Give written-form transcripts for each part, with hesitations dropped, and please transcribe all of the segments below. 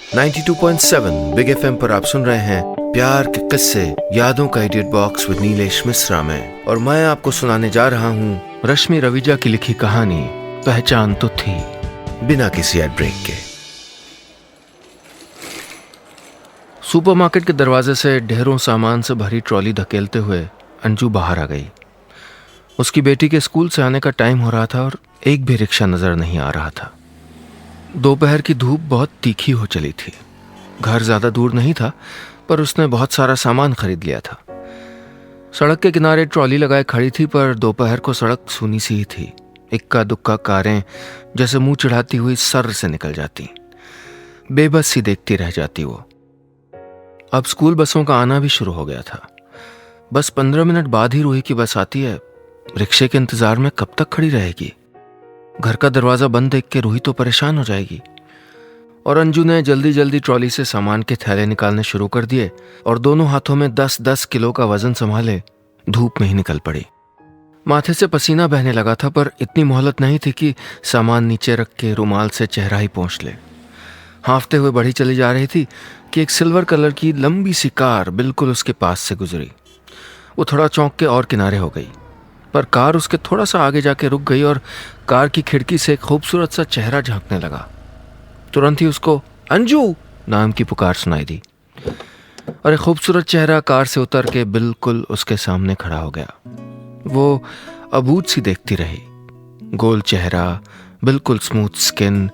92.7 big FM पर आप सुन रहे हैं प्यार के किस्से यादों का edit box with Nilesh Mishra में, और मैं आपको सुनाने जा रहा हूँ रश्मि रवीजा की लिखी कहानी पहचान तो थी, बिना किसी एड ब्रेक के। सुपरमार्केट के दरवाजे से ढेरों सामान से भरी ट्रॉली धकेलते हुए अंजू बाहर आ गई। उसकी बेटी के स्कूल से आने का टाइम हो रहा था और एक भी रिक्शा नजर नहीं आ रहा था। दोपहर की धूप बहुत तीखी हो चली थी। घर ज्यादा दूर नहीं था, पर उसने बहुत सारा सामान खरीद लिया था। सड़क के किनारे ट्रॉली लगाए खड़ी थी, पर दोपहर को सड़क सूनी सी ही थी। इक्का दुक्का कारें जैसे मुंह चिढ़ाती हुई सर से निकल जाती, बेबस सी देखती रह जाती वो। अब स्कूल बसों का आना भी शुरू हो गया था। बस 15 मिनट बाद ही रूही की बस आती है। रिक्शे के इंतजार में कब तक खड़ी रहेगी? घर का दरवाजा बंद देख के रूही तो परेशान हो जाएगी। और अंजू ने जल्दी जल्दी ट्रॉली से सामान के थैले निकालने शुरू कर दिए और दोनों हाथों में 10-10 किलो का वजन संभाले धूप में ही निकल पड़ी। माथे से पसीना बहने लगा था, पर इतनी मोहलत नहीं थी कि सामान नीचे रख के रुमाल से चेहरा ही पोंछ ले। हांफते हुए बढ़ी चली जा रही थी कि एक सिल्वर कलर की लंबी सी कार बिल्कुल उसके पास से गुजरी। वो थोड़ा चौंक के और किनारे हो गई, पर कार उसके थोड़ा सा आगे जाके रुक गई और कार की खिड़की से एक खूबसूरत सा चेहरा झांकने लगा। तुरंत ही उसको अंजू नाम की पुकार सुनाई दी और एक खूबसूरत चेहरा कार से उतर के बिल्कुल उसके सामने खड़ा हो गया। वो अबूझ सी देखती रही। गोल चेहरा, बिल्कुल स्मूथ स्किन,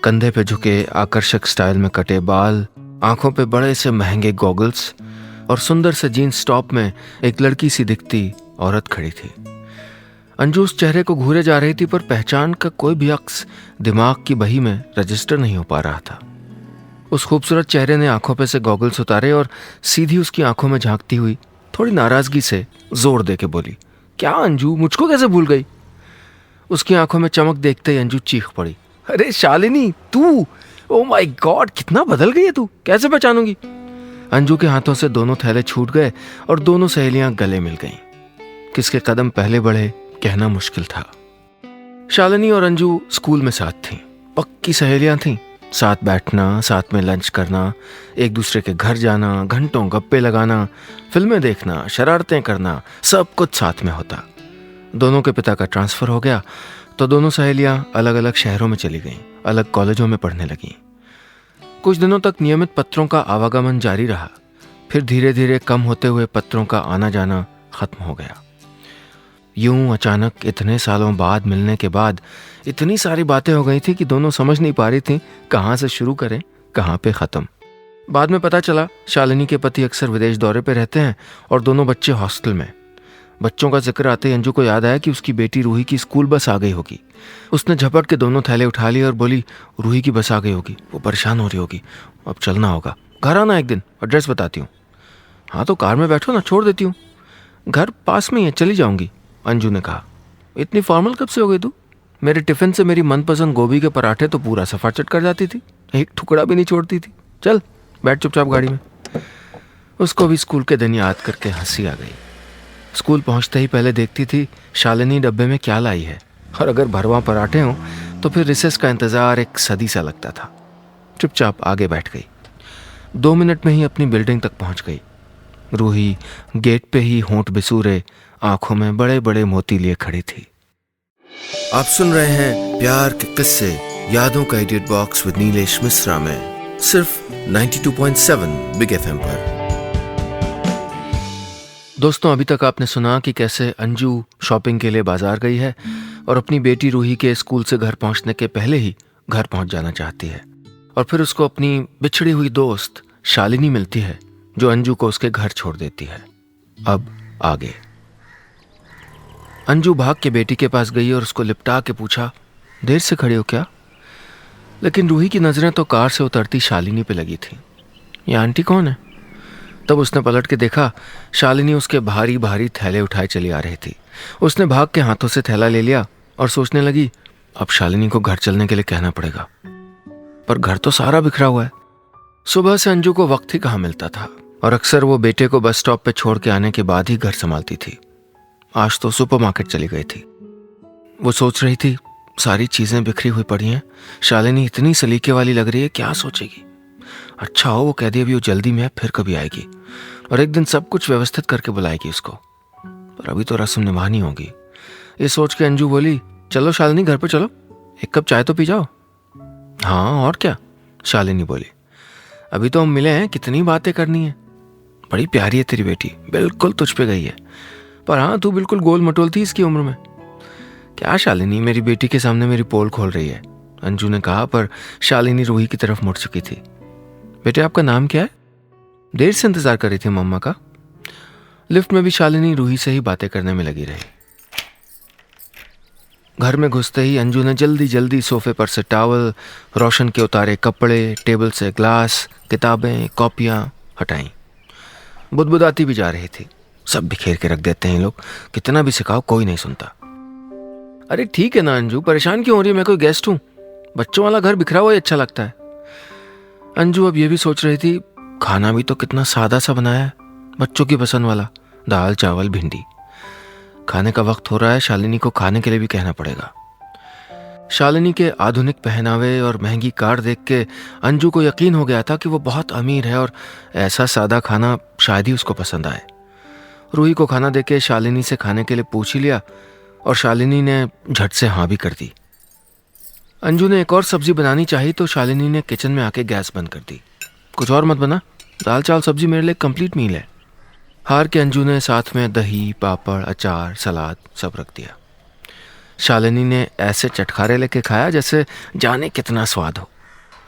कंधे पे झुके आकर्षक स्टाइल में कटे बाल, आंखों पे बड़े से महंगे गॉगल्स और सुंदर से जीन्स टॉप में एक लड़की सी दिखती औरत खड़ी थी। अंजू उस चेहरे को घूरे जा रही थी, पर पहचान का कोई भी अक्स दिमाग की बही में रजिस्टर नहीं हो पा रहा था। उस खूबसूरत चेहरे ने आंखों पे से गॉगल्स उतारे और सीधी उसकी आंखों में झांकती हुई थोड़ी नाराजगी से जोर दे के बोली, क्या अंजू, मुझको कैसे भूल गई? उसकी आंखों में चमक देखते ही अंजू चीख पड़ी, अरे शालिनी, तू! ओ माय गॉड, कितना बदल गई है तू, कैसे पहचानूंगी? अंजू के हाथों से दोनों थैले छूट गए और दोनों सहेलियां गले मिल गईं। किसके कदम पहले बढ़े कहना मुश्किल था। शालिनी और अंजू स्कूल में साथ थीं, पक्की सहेलियां थीं। साथ बैठना, साथ में लंच करना, एक दूसरे के घर जाना, घंटों गप्पे लगाना, फिल्में देखना, शरारतें करना, सब कुछ साथ में होता। दोनों के पिता का ट्रांसफर हो गया तो दोनों सहेलियां अलग अलग शहरों में चली गईं, अलग कॉलेजों में पढ़ने लगीं। कुछ दिनों तक नियमित पत्रों का आवागमन जारी रहा, फिर धीरे धीरे कम होते हुए पत्रों का आना जाना खत्म हो गया। यूं अचानक इतने सालों बाद मिलने के बाद इतनी सारी बातें हो गई थी कि दोनों समझ नहीं पा रही थी कहाँ से शुरू करें, कहाँ पे ख़त्म। बाद में पता चला शालिनी के पति अक्सर विदेश दौरे पे रहते हैं और दोनों बच्चे हॉस्टल में। बच्चों का जिक्र आते ही अंजू को याद आया कि उसकी बेटी रूही की स्कूल बस आ गई होगी। उसने झपट के दोनों थैले उठा लिए और बोली, रूही की बस आ गई होगी, वो परेशान हो रही होगी, अब चलना होगा। घर आना एक दिन, एड्रेस बताती हूँ। हाँ तो कार में बैठो ना, छोड़ देती हूँ। घर पास में ही है, चली जाऊंगी, अंजू ने कहा। इतनी फॉर्मल कब से हो गई तू? मेरे टिफिन से मेरी मनपसंद गोभी के पराठे तो पूरा सफर चट कर जाती थी, एक टुकड़ा भी नहीं छोड़ती थी। चल बैठ चुपचाप गाड़ी में। उसको भी स्कूल के दिन याद करके हंसी आ गई। स्कूल पहुंचते ही पहले देखती थी शालिनी डब्बे में क्या लाई है, और अगर भरवा पराठे हों तो फिर रिसेस का इंतजार एक सदी सा लगता था। चुपचाप आगे बैठ गई। 2 मिनट में ही अपनी बिल्डिंग तक पहुंच गई। रूही गेट पे ही होंठ बिसूरे, आंखों में बड़े बड़े मोती लिए खड़ी थी। आप सुन रहे हैं प्यार के किस्से यादों का edit box with Nilesh Mishra में, सिर्फ 92.7 बिग एफएम पर। दोस्तों, अभी तक आपने सुना कि कैसे अंजू शॉपिंग के लिए बाजार गई है और अपनी बेटी रूही के स्कूल से घर पहुंचने के पहले ही घर पहुंच जाना चाहती है, और फिर उसको अपनी बिछड़ी हुई दोस्त शालिनी मिलती है जो अंजू को उसके घर छोड़ देती है। अब आगे। अंजू भाग के बेटी के पास गई और उसको लिपटा के पूछा, देर से खड़े हो क्या? लेकिन रूही की नजरें तो कार से उतरती शालिनी पे लगी थी। ये आंटी कौन है? तब उसने पलट के देखा, शालिनी उसके भारी भारी थैले उठाए चली आ रही थी। उसने भाग के हाथों से थैला ले लिया और सोचने लगी, अब शालिनी को घर चलने के लिए कहना पड़ेगा, पर घर तो सारा बिखरा हुआ है। सुबह से अंजू को वक्त ही कहाँ मिलता था, और अक्सर वो बेटे को बस स्टॉप पे छोड़ के आने के बाद ही घर संभालती थी। आज तो सुपरमार्केट चली गई थी। वो सोच रही थी, सारी चीजें बिखरी हुई पड़ी हैं, शालिनी इतनी सलीके वाली लग रही है, क्या सोचेगी? अच्छा हो वो कह दी अभी वो जल्दी में है, फिर कभी आएगी और एक दिन सब कुछ व्यवस्थित करके बुलाएगी उसको, पर अभी तो रस्म निभानी होगी। ये सोच के अंजू बोली, चलो शालिनी घर पे चलो, एक कप चाय तो पी जाओ। हाँ और क्या, शालिनी बोली, अभी तो हम मिले हैं, कितनी बातें करनी है। बड़ी प्यारी है तेरी बेटी, बिल्कुल तुझ पे गई है, पर हाँ तू बिल्कुल गोल मटोल थी इसकी उम्र में। क्या शालिनी, मेरी बेटी के सामने मेरी पोल खोल रही है, अंजू ने कहा, पर शालिनी रूही की तरफ मुड़ चुकी थी। बेटे आपका नाम क्या है? देर से इंतजार कर रही थी मम्मा का। लिफ्ट में भी शालिनी रूही से ही बातें करने में लगी रही। घर में घुसते ही अंजू ने जल्दी जल्दी सोफे पर से टॉवल, रोशन के उतारे कपड़े, टेबल से ग्लास, किताबें, कॉपियां हटाई। बुदबुदाती भी जा रही थी, सब बिखेर के रख देते हैं लोग, कितना भी सिखाओ कोई नहीं सुनता। अरे ठीक है ना अंजू, परेशान क्यों हो रही है? मैं कोई गेस्ट हूं? बच्चों वाला घर बिखरा हुआ ही अच्छा लगता है। अंजू अब ये भी सोच रही थी, खाना भी तो कितना सादा सा बनाया है, बच्चों की पसंद वाला, दाल चावल भिंडी। खाने का वक्त हो रहा है, शालिनी को खाने के लिए भी कहना पड़ेगा। शालिनी के आधुनिक पहनावे और महंगी कार देख के अंजू को यकीन हो गया था कि वो बहुत अमीर है और ऐसा सादा खाना शायद ही उसको पसंद आए। रूही को खाना देके शालिनी से खाने के लिए पूछ ही लिया और शालिनी ने झट से हाँ भी कर दी। अंजू ने एक और सब्जी बनानी चाहिए तो शालिनी ने किचन में आके गैस बंद कर दी। कुछ और मत बना, दाल चावल सब्जी मेरे लिए कंप्लीट मील है। हार के अंजू ने साथ में दही, पापड़, अचार, सलाद सब रख दिया। शालिनी ने ऐसे चटखारे लेके खाया जैसे जाने कितना स्वाद हो।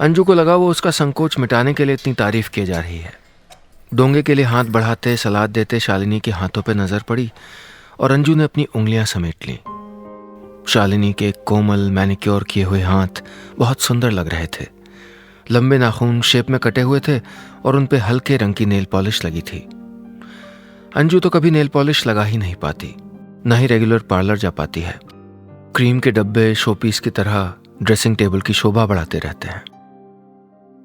अंजू को लगा वो उसका संकोच मिटाने के लिए इतनी तारीफ की जा रही है। डोंगे के लिए हाथ बढ़ाते सलाद देते शालिनी के हाथों पे नजर पड़ी और अंजू ने अपनी उंगलियां समेट ली। शालिनी के कोमल मैनिक्योर किए हुए हाथ बहुत सुंदर लग रहे थे। लंबे नाखून शेप में कटे हुए थे और उन पे हल्के रंग की नेल पॉलिश लगी थी। अंजू तो कभी नेल पॉलिश लगा ही नहीं पाती, न ही रेगुलर पार्लर जा पाती है। क्रीम के डब्बे शोपीस की तरह ड्रेसिंग टेबल की शोभा बढ़ाते रहते हैं।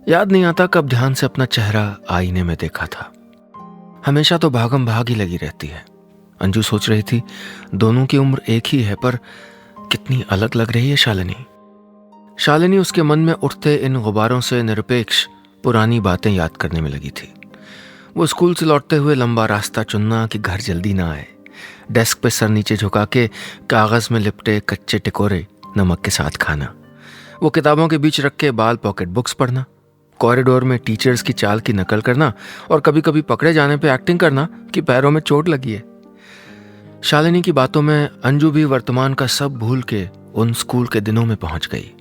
याद नहीं आता कब ध्यान से अपना चेहरा आईने में देखा था। हमेशा तो भागम भाग ही लगी रहती है। अंजू सोच रही थी दोनों की उम्र एक ही है, पर कितनी अलग लग रही है शालिनी। शालिनी उसके मन में उठते इन गुबारों से निरपेक्ष पुरानी बातें याद करने में लगी थी। वो स्कूल से लौटते हुए लंबा रास्ता चुनना कि घर जल्दी ना आए, डेस्क पे सर नीचे झुका के कागज में लिपटे कच्चे टिकोरे नमक के साथ खाना, वो किताबों के बीच रख के बाल पॉकेट बुक्स पढ़ना, कॉरिडोर में टीचर्स की चाल की नकल करना और कभी कभी पकड़े जाने पे एक्टिंग करना कि पैरों में चोट लगी है। शालिनी की बातों में अंजू भी वर्तमान का सब भूल के उन स्कूल के दिनों में पहुंच गई।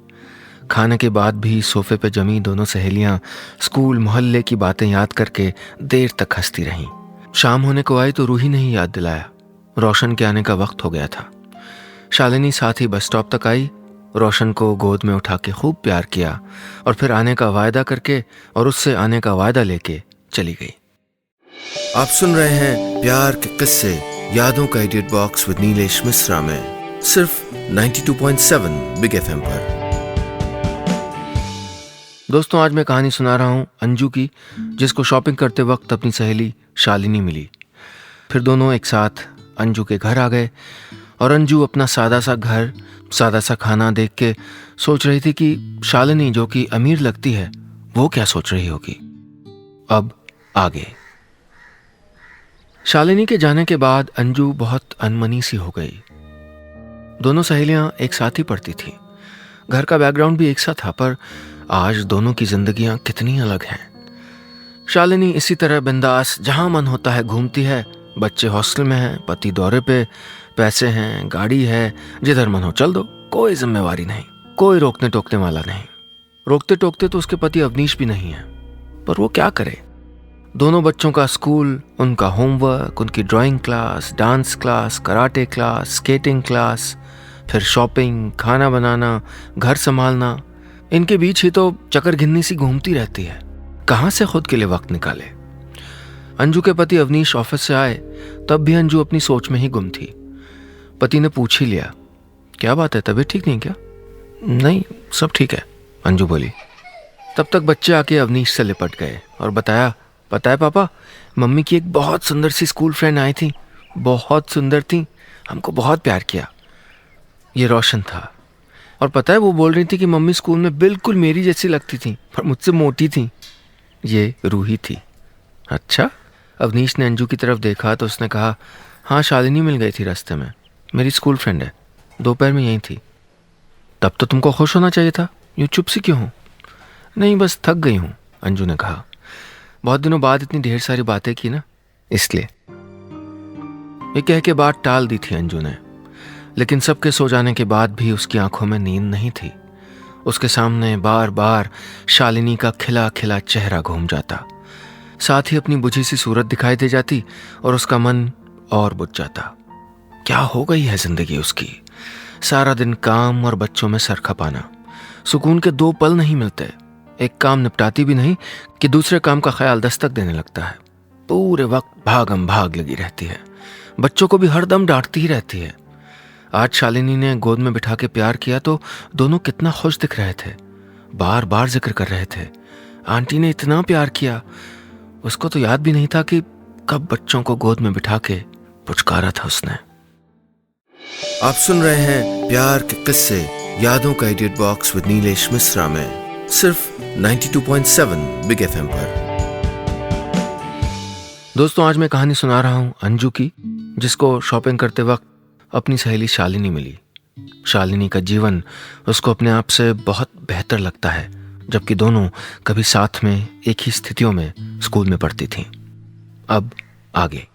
खाने के बाद भी सोफे पे जमी दोनों सहेलियां स्कूल मोहल्ले की बातें याद करके देर तक हंसती रहीं। शाम होने को आई तो रूही ने ही याद दिलाया, रोशन के आने का वक्त हो गया था। शालिनी साथ ही बस स्टॉप तक आई, रोशन को गोद में उठा के खूब प्यार किया और फिर आने का वायदा करके और उससे आने का वायदा लेके चली गई। आप सुन रहे हैं प्यार के किस्से यादों का edit box with Nilesh Mishra में, सिर्फ 92.7 बिग एफएम पर। दोस्तों आज मैं कहानी सुना रहा हूं अंजू की, जिसको शॉपिंग करते वक्त अपनी सहेली शालिनी मिली। फिर दोनों एक साथ अंजू के घर आ गए और अंजू अपना सादा सा घर, सादा सा खाना देख के सोच रही थी कि शालिनी जो कि अमीर लगती है वो क्या सोच रही होगी। अब आगे। शालिनी के जाने के बाद अंजू बहुत अनमनी सी हो गई। दोनों सहेलियां एक साथ ही पढ़ती थी, घर का बैकग्राउंड भी एक सा था, पर आज दोनों की जिंदगियां कितनी अलग हैं। शालिनी इसी तरह बिंदास जहां मन होता है घूमती है, बच्चे हॉस्टल में हैं, पति दौरे पे, पैसे हैं, गाड़ी है, जिधर मन हो चल दो, कोई जिम्मेवारी नहीं, कोई रोकने टोकने वाला नहीं। रोकते टोकते तो उसके पति अवनीश भी नहीं है, पर वो क्या करे। दोनों बच्चों का स्कूल, उनका होमवर्क, उनकी drawing class, dance class, karate class, skating class, फिर शॉपिंग, खाना बनाना, घर संभालना, इनके बीच ही तो चक्कर घिन्नी सी घूमती रहती है। कहाँ से खुद के लिए वक्त निकाले। अंजू के पति अवनीश ऑफिस से आए तब भी अंजू अपनी सोच में ही गुम थी। पति ने पूछ ही लिया, क्या बात है, तबीयत ठीक नहीं क्या? नहीं सब ठीक है, अंजू बोली। तब तक बच्चे आके अवनीश से लिपट गए और बताया, पता है पापा, मम्मी की एक बहुत सुंदर सी स्कूल फ्रेंड आई थी, बहुत सुंदर थी, हमको बहुत प्यार किया। ये रोशन था। और पता है वो बोल रही थी कि मम्मी स्कूल में बिल्कुल मेरी जैसी लगती थी, पर मुझसे मोटी थी। ये रूही थी। अच्छा? अवनीश ने अंजू की तरफ देखा तो उसने कहा, हाँ शालिनी मिल गई थी रास्ते में, मेरी स्कूल फ्रेंड है, दोपहर में यहीं थी। तब तो तुमको खुश होना चाहिए था, यूँ चुप सी क्यों हो? नहीं बस थक गई हूँ, अंजू ने कहा। बहुत दिनों बाद इतनी ढेर सारी बातें की ना, इसलिए। ये कह के बात टाल दी थी अंजू ने, लेकिन सबके सो जाने के बाद भी उसकी आंखों में नींद नहीं थी। उसके सामने बार बार शालिनी का खिला खिला चेहरा घूम जाता, साथ ही अपनी बुझी सी सूरत दिखाई दे जाती और उसका मन और बुझ जाता। क्या हो गई है जिंदगी उसकी? सारा दिन काम और बच्चों में सर खपाना, सुकून के 2 पल नहीं मिलते। एक काम निपटाती भी नहीं कि दूसरे काम का ख्याल दस्तक देने लगता है। पूरे वक्त भागम भाग लगी रहती है, बच्चों को भी हरदम डांटती ही रहती है। आज शालिनी ने गोद में बिठा के प्यार किया तो दोनों कितना खुश दिख रहे थे, बार बार जिक्र कर रहे थे, आंटी ने इतना प्यार किया। उसको तो याद भी नहीं था कि कब बच्चों को गोद में बिठा के पुचकारा था उसने। आप सुन रहे हैं प्यार के किस्से यादों का edit box with Nilesh Mishra में, सिर्फ 92.7 बिग एफएम पर। दोस्तों, आज मैं कहानी सुना रहा हूं अंजू की, जिसको शॉपिंग करते वक्त अपनी सहेली शालिनी मिली। शालिनी का जीवन उसको अपने आप से बहुत बेहतर लगता है, जबकि दोनों कभी साथ में एक ही स्थितियों में स्कूल में पढ़ती थीं। अब आगे।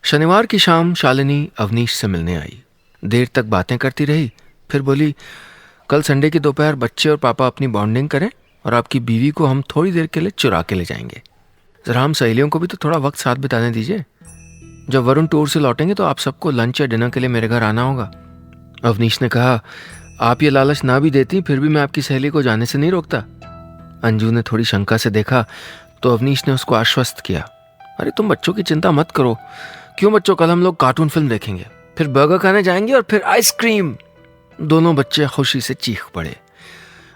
शनिवार की शाम शालिनी अवनीश से मिलने आई। देर तक बातें करती रही, फिर बोली, कल संडे की दोपहर बच्चे और पापा अपनी बॉन्डिंग करें और आपकी बीवी को हम थोड़ी देर के लिए चुरा के ले जाएंगे। जरा हम सहेलियों को भी तो थोड़ा वक्त साथ बिताने दीजिए। जब वरुण टूर से लौटेंगे तो आप सबको लंच या डिनर के लिए मेरे घर आना होगा। अवनीश ने कहा, आप ये लालच ना भी देती फिर भी मैं आपकी सहेली को जाने से नहीं रोकता। अंजू ने थोड़ी शंका से देखा तो अवनीश ने उसको आश्वस्त किया, अरे तुम बच्चों की चिंता मत करो। क्यों बच्चों, कल हम लोग कार्टून फिल्म देखेंगे, फिर बर्गर खाने जाएंगे और फिर आइसक्रीम। दोनों बच्चे खुशी से चीख पड़े।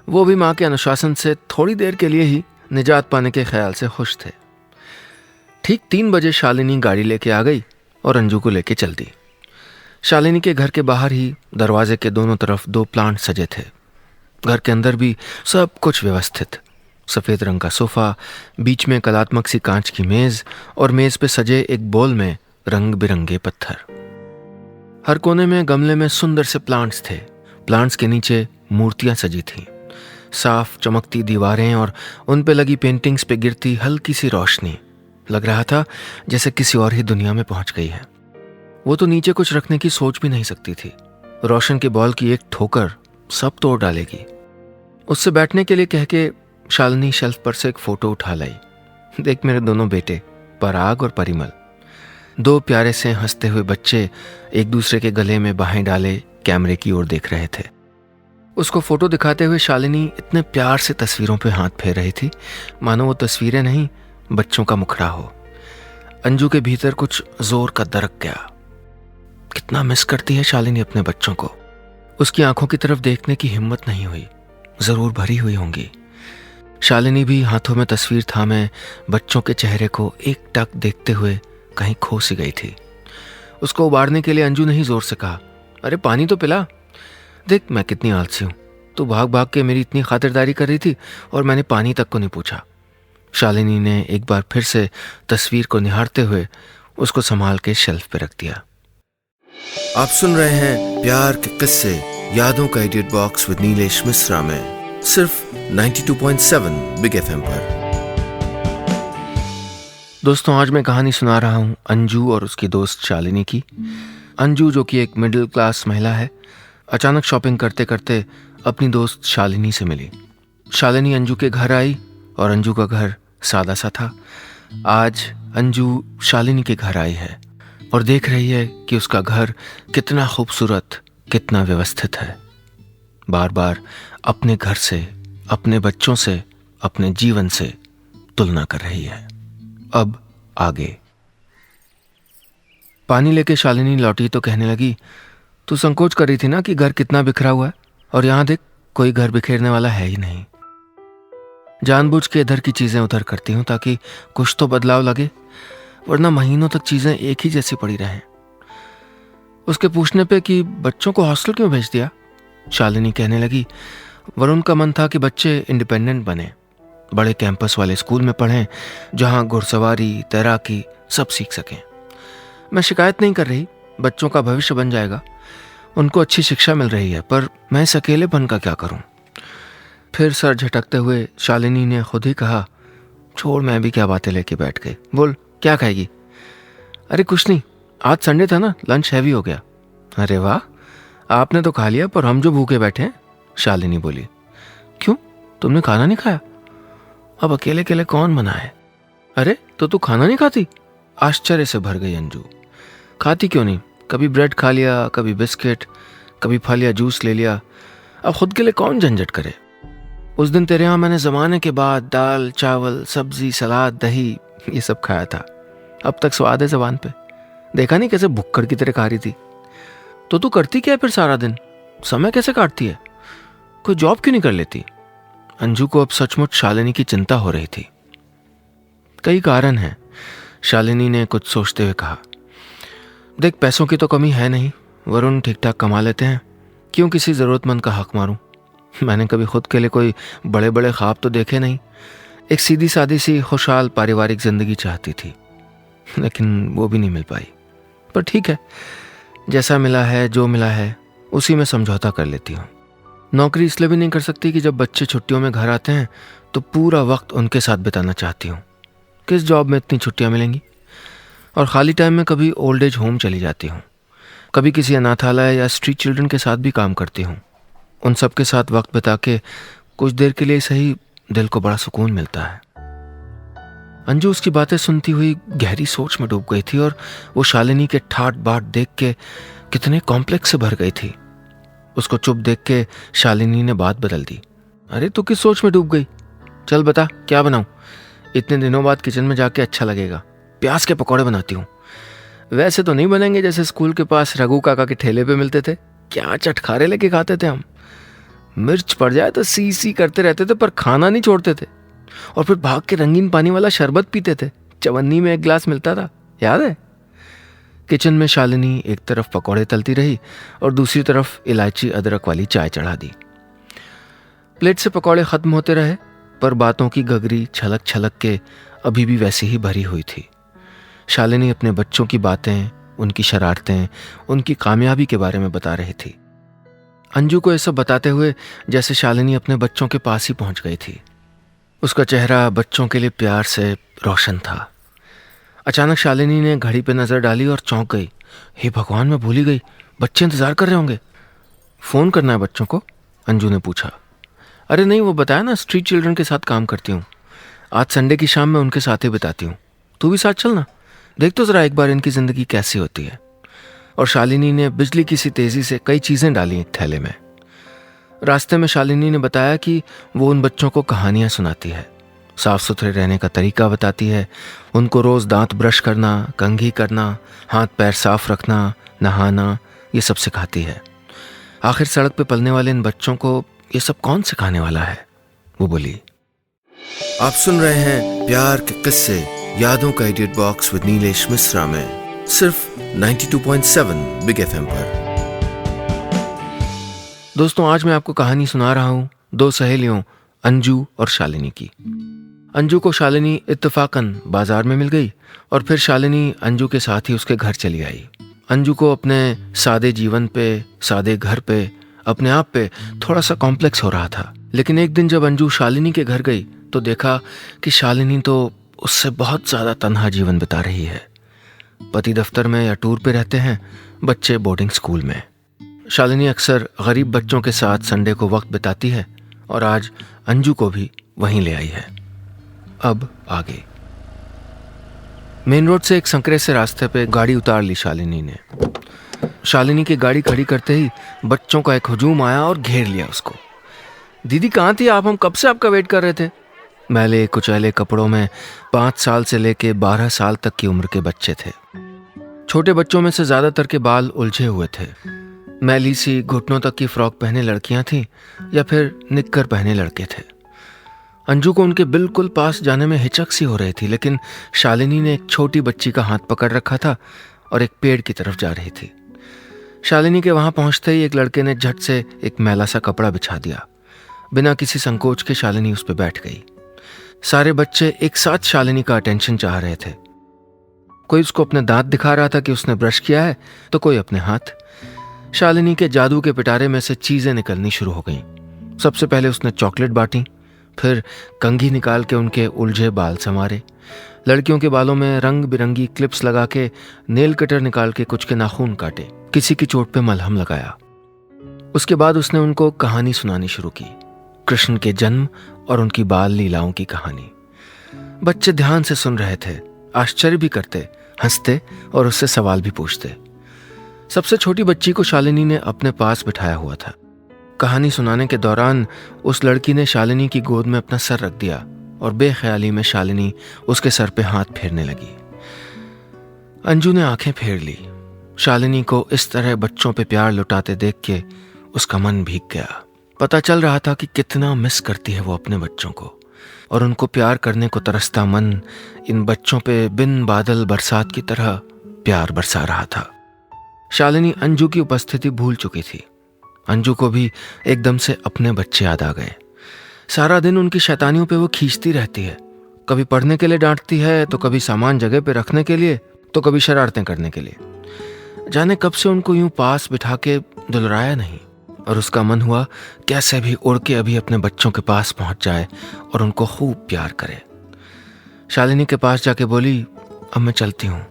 वो भी माँ के अनुशासन से थोड़ी देर के लिए ही निजात पाने के ख्याल से खुश थे। ठीक 3 बजे शालिनी गाड़ी लेके आ गई और अंजू को लेके चल दी। शालिनी के घर के बाहर ही दरवाजे के दोनों तरफ 2 प्लांट सजे थे। घर के अंदर भी सब कुछ व्यवस्थित। सफ़ेद रंग का सोफा, बीच में कलात्मक सी कांच की मेज और मेज पे सजे एक बोल में रंग बिरंगे पत्थर। हर कोने में गमले में सुंदर से प्लांट्स थे। प्लांट्स के नीचे मूर्तियां सजी थीं। साफ चमकती दीवारें और उन पे लगी पेंटिंग्स पे गिरती हल्की सी रोशनी। लग रहा था जैसे किसी और ही दुनिया में पहुंच गई है। वो तो नीचे कुछ रखने की सोच भी नहीं सकती थी। रोशन के बॉल की एक ठोकर सब तोड़ डालेगी। उससे बैठने के लिए कह के शालिनी शेल्फ पर से एक फोटो उठा लाई। देख मेरे दोनों बेटे, पराग और परिमल, 2 प्यारे से हंसते हुए बच्चे एक दूसरे के गले में बाहें डाले कैमरे की ओर देख रहे थे। उसको फोटो दिखाते हुए शालिनी इतने प्यार से तस्वीरों पे हाथ फेर रही थी मानो वो तस्वीरें नहीं बच्चों का मुखड़ा हो। अंजू के भीतर कुछ जोर का दरक गया। कितना मिस करती है शालिनी अपने बच्चों को। उसकी आंखों की तरफ देखने की हिम्मत नहीं हुई, जरूर भरी हुई होंगी। शालिनी भी हाथों में तस्वीर थामे बच्चों के चेहरे को एक टक देखते हुए कहीं खो सी गई थी। उसको उबारने के लिए अंजू ने ही जोर से कहा, अरे पानी तो पिला। देख मैं कितनी आलसी हूं, तू भाग भाग के मेरी इतनी खातिरदारी कर रही थी और मैंने पानी तक को नहीं पूछा। शालिनी ने एक बार फिर से तस्वीर को निहारते हुए उसको संभाल के शेल्फ पे रख दिया। आप सुन रहे हैं प्यार के किस्से यादों का edit box with Nilesh Mishra में, सिर्फ 92.7 बिग एफएम पर। दोस्तों, आज मैं कहानी सुना रहा हूं अंजू और उसकी दोस्त शालिनी की। अंजू, जो कि एक मिडिल क्लास महिला है, अचानक शॉपिंग करते करते अपनी दोस्त शालिनी से मिली। शालिनी अंजू के घर आई और अंजू का घर सादा सा था। आज अंजू शालिनी के घर आई है और देख रही है कि उसका घर कितना खूबसूरत, कितना व्यवस्थित है। बार बार अपने घर से, अपने बच्चों से, अपने जीवन से तुलना कर रही है। अब आगे। पानी लेके शालिनी लौटी तो कहने लगी, तू संकोच कर रही थी ना कि घर कितना बिखरा हुआ है, और यहां देख कोई घर बिखेरने वाला है ही नहीं। जानबूझ के इधर की चीजें उधर करती हूं ताकि कुछ तो बदलाव लगे, वरना महीनों तक चीजें एक ही जैसी पड़ी रहें। उसके पूछने पे कि बच्चों को हॉस्टल क्यों भेज दिया, शालिनी कहने लगी, वरुण का मन था कि बच्चे इंडिपेंडेंट बने, बड़े कैंपस वाले स्कूल में पढ़ें जहां घुड़सवारी, तैराकी सब सीख सकें। मैं शिकायत नहीं कर रही, बच्चों का भविष्य बन जाएगा, उनको अच्छी शिक्षा मिल रही है, पर मैं इस अकेलेपन का क्या करूं? फिर सर झटकते हुए शालिनी ने खुद ही कहा, छोड़, मैं भी क्या बातें लेके बैठ गई। बोल, क्या खाएगी? अरे कुछ नहीं, आज संडे था ना, लंच हैवी हो गया। अरे वाह, आपने तो खा लिया, पर हम जो भूखे बैठे हैं, शालिनी बोली। क्यों, तुमने खाना नहीं खाया? अब अकेले अकेले कौन बनाए? अरे तो तू खाना नहीं खाती? आश्चर्य से भर गई अंजू। खाती क्यों नहीं, कभी ब्रेड खा लिया, कभी बिस्किट, कभी फल या जूस ले लिया। अब खुद के लिए कौन झंझट करे? उस दिन तेरे यहाँ मैंने जमाने के बाद दाल, चावल, सब्जी, सलाद, दही ये सब खाया था। अब तक स्वाद है जबान पे। देखा नहीं कैसे भुक्कड़ की तरह खा रही थी? तो तू करती क्या है फिर सारा दिन? समय कैसे काटती है? कोई जॉब क्यों नहीं कर लेती? अंजू को अब सचमुच शालिनी की चिंता हो रही थी। कई कारण हैं, शालिनी ने कुछ सोचते हुए कहा। देख, पैसों की तो कमी है नहीं, वरुण ठीक ठाक कमा लेते हैं, क्यों किसी ज़रूरतमंद का हक मारूं? मैंने कभी खुद के लिए कोई बड़े बड़े ख्वाब तो देखे नहीं। एक सीधी सादी सी खुशहाल पारिवारिक ज़िंदगी चाहती थी, लेकिन वो भी नहीं मिल पाई। पर ठीक है, जैसा मिला है, जो मिला है, उसी में समझौता कर लेती हूँ। नौकरी इसलिए भी नहीं कर सकती कि जब बच्चे छुट्टियों में घर आते हैं तो पूरा वक्त उनके साथ बिताना चाहती हूँ। किस जॉब में इतनी छुट्टियाँ मिलेंगी? और ख़ाली टाइम में कभी ओल्ड एज होम चली जाती हूँ, कभी किसी अनाथालय या स्ट्रीट चिल्ड्रन के साथ भी काम करती हूँ। उन सब के साथ वक्त बिता के कुछ देर के लिए सही दिल को बड़ा सुकून मिलता है। अंजू उसकी बातें सुनती हुई गहरी सोच में डूब गई थी और वो शालिनी के ठाट बाट देख के कितने कॉम्प्लेक्स से भर गई थी। उसको चुप देख के शालिनी ने बात बदल दी। अरे तू किस सोच में डूब गई? चल बता, क्या बनाऊं? इतने दिनों बाद किचन में जाके अच्छा लगेगा। प्याज के पकौड़े बनाती हूँ। वैसे तो नहीं बनेंगे जैसे स्कूल के पास रघु काका के ठेले पे मिलते थे, क्या चटखारे लेके खाते थे हम। मिर्च पड़ जाए तो सी सी करते रहते थे, पर खाना नहीं छोड़ते थे। और फिर भाग के रंगीन पानी वाला शरबत पीते थे, चवन्नी में एक गिलास मिलता था, याद है? किचन में शालिनी एक तरफ पकौड़े तलती रही और दूसरी तरफ इलायची अदरक वाली चाय चढ़ा दी। प्लेट से पकौड़े खत्म होते रहे, पर बातों की गगरी छलक छलक के अभी भी वैसी ही भरी हुई थी। शालिनी अपने बच्चों की बातें, उनकी शरारतें, उनकी कामयाबी के बारे में बता रही थी। अंजू को यह सब बताते हुए जैसे शालिनी अपने बच्चों के पास ही पहुंच गई थी। उसका चेहरा बच्चों के लिए प्यार से रोशन था। अचानक शालिनी ने घड़ी पे नजर डाली और चौंक गई। हे भगवान, मैं भूल ही गई, बच्चे इंतजार कर रहे होंगे। फोन करना है बच्चों को? अंजू ने पूछा। अरे नहीं, वो बताया ना, स्ट्रीट चिल्ड्रन के साथ काम करती हूँ। आज संडे की शाम में उनके साथ ही बिताती हूँ। तू भी साथ चलना, देख तो जरा एक बार इनकी जिंदगी कैसी होती है। और शालिनी ने बिजली की सी तेजी से कई चीजें डाली एक थैले में। रास्ते में शालिनी ने बताया कि वो उन बच्चों को कहानियां सुनाती है, साफ सुथरे रहने का तरीका बताती है, उनको रोज दांत ब्रश करना, कंघी करना, हाथ पैर साफ रखना, नहाना, ये सब सिखाती है। आखिर सड़क पे पलने वाले इन बच्चों को ये सब कौन सिखाने वाला है? वो बोली। आप सुन रहे हैं प्यार के किस्से, यादों का edit box with Nilesh Mishra में, सिर्फ 92.7 बिग एफएम पर। दोस्तों, आज मैं आपको कहानी सुना रहा हूँ दो सहेलियों अंजू और शालिनी की। अंजू को शालिनी इत्तेफाकन बाजार में मिल गई और फिर शालिनी अंजू के साथ ही उसके घर चली आई। अंजू को अपने सादे जीवन पे, सादे घर पे, अपने आप पे थोड़ा सा कॉम्प्लेक्स हो रहा था। लेकिन एक दिन जब अंजू शालिनी के घर गई तो देखा कि शालिनी तो उससे बहुत ज़्यादा तन्हा जीवन बिता रही है। पति दफ्तर में या टूर पे रहते हैं, बच्चे बोर्डिंग स्कूल में। शालिनी अक्सर गरीब बच्चों के साथ संडे को वक्त बिताती है और आज अंजू को भी वहीं ले आई है। अब आगे मेन रोड से एक संकरे से रास्ते पे गाड़ी उतार ली शालिनी ने। शालिनी की गाड़ी खड़ी करते ही बच्चों का एक हुजूम आया और घेर लिया उसको। दीदी कहाँ थी आप? हम कब से आपका वेट कर रहे थे। मैले कुचैले कपड़ों में 5 साल से लेके 12 साल तक की उम्र के बच्चे थे। छोटे बच्चों में से ज्यादातर के बाल उलझे हुए थे। मैली सी घुटनों तक की फ्रॉक पहने लड़कियां थीं या फिर निक्कर पहने लड़के थे। अंजू को उनके बिल्कुल पास जाने में हिचक सी हो रही थी, लेकिन शालिनी ने एक छोटी बच्ची का हाथ पकड़ रखा था और एक पेड़ की तरफ जा रही थी। शालिनी के वहां पहुंचते ही एक लड़के ने झट से एक मैला सा कपड़ा बिछा दिया। बिना किसी संकोच के शालिनी उस पर बैठ गई। सारे बच्चे एक साथ शालिनी का अटेंशन चाह रहे थे। कोई उसको अपने दांत दिखा रहा था कि उसने ब्रश किया है, तो कोई अपने हाथ। शालिनी के जादू के पिटारे में से चीजें निकलनी शुरू हो गईं। सबसे पहले उसने चॉकलेट बांटी, फिर कंघी निकाल के उनके उलझे बाल संवारे, लड़कियों के बालों में रंग बिरंगी क्लिप्स लगा के नेल कटर निकाल के कुछ के नाखून काटे, किसी की चोट पे मलहम लगाया। उसके बाद उसने उनको कहानी सुनानी शुरू की, कृष्ण के जन्म और उनकी बाल लीलाओं की कहानी। बच्चे ध्यान से सुन रहे थे, आश्चर्य भी करते, हंसते और उससे सवाल भी पूछते। सबसे छोटी बच्ची को शालिनी ने अपने पास बिठाया हुआ था। कहानी सुनाने के दौरान उस लड़की ने शालिनी की गोद में अपना सर रख दिया और बेख्याली में शालिनी उसके सर पे हाथ फेरने लगी। अंजू ने आंखें फेर ली। शालिनी को इस तरह बच्चों पे प्यार लुटाते देख के उसका मन भीग गया। पता चल रहा था कि कितना मिस करती है वो अपने बच्चों को, और उनको प्यार करने को तरसता मन इन बच्चों पे बिन बादल बरसात की तरह प्यार बरसा रहा था। शालिनी अंजू की उपस्थिति भूल चुकी थी। अंजू को भी एकदम से अपने बच्चे याद आ गए। सारा दिन उनकी शैतानियों पे वो खींचती रहती है। कभी पढ़ने के लिए डांटती है, तो कभी सामान जगह पे रखने के लिए, तो कभी शरारतें करने के लिए। जाने कब से उनको यूं पास बिठा के दुलराया नहीं, और उसका मन हुआ कैसे भी उड़ के अभी अपने बच्चों के पास पहुंच जाए और उनको खूब प्यार करे। शालिनी के पास जाके बोली, अब मैं चलती हूँ।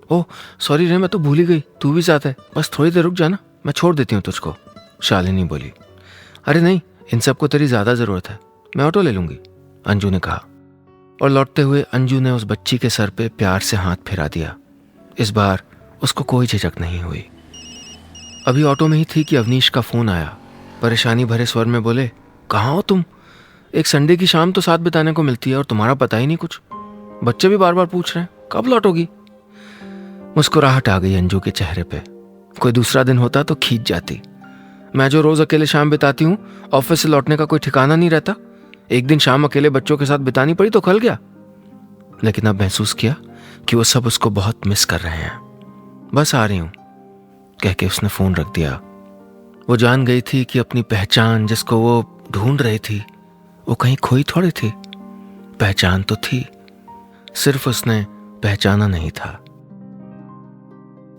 ओह सॉरी रे, मैं तो भूल ही गई, तू भी साथ है, बस थोड़ी देर रुक जाना, मैं छोड़ देती हूँ तुझको। शालिनी बोली, अरे नहीं, इन सबको तेरी ज्यादा जरूरत है, मैं ऑटो ले लूंगी, अंजू ने कहा। और लौटते हुए अंजू ने उस बच्ची के सर पे प्यार से हाथ फिरा दिया। इस बार उसको कोई झिझक नहीं हुई। अभी ऑटो में ही थी कि अवनीश का फोन आया। परेशानी भरे स्वर में बोले, कहाँ हो तुम? एक संडे की शाम तो साथ बिताने को मिलती है और तुम्हारा पता ही नहीं कुछ। बच्चे भी बार बार पूछ रहे हैं कब लौटोगी। मुस्कुराहट आ गई अंजू के चेहरे पे। कोई दूसरा दिन होता तो खींच जाती। मैं जो रोज अकेले शाम बिताती हूँ, ऑफिस से लौटने का कोई ठिकाना नहीं रहता। एक दिन शाम अकेले बच्चों के साथ बितानी पड़ी तो खल गया। लेकिन अब महसूस किया कि वो सब उसको बहुत मिस कर रहे हैं। बस आ रही हूं, कह के उसने फोन रख दिया। वो जान गई थी कि अपनी पहचान जिसको वो ढूंढ रही थी, वो कहीं खोई थोड़ी थी। पहचान तो थी, सिर्फ उसने पहचाना नहीं था।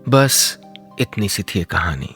बस इतनी सी थी ये कहानी।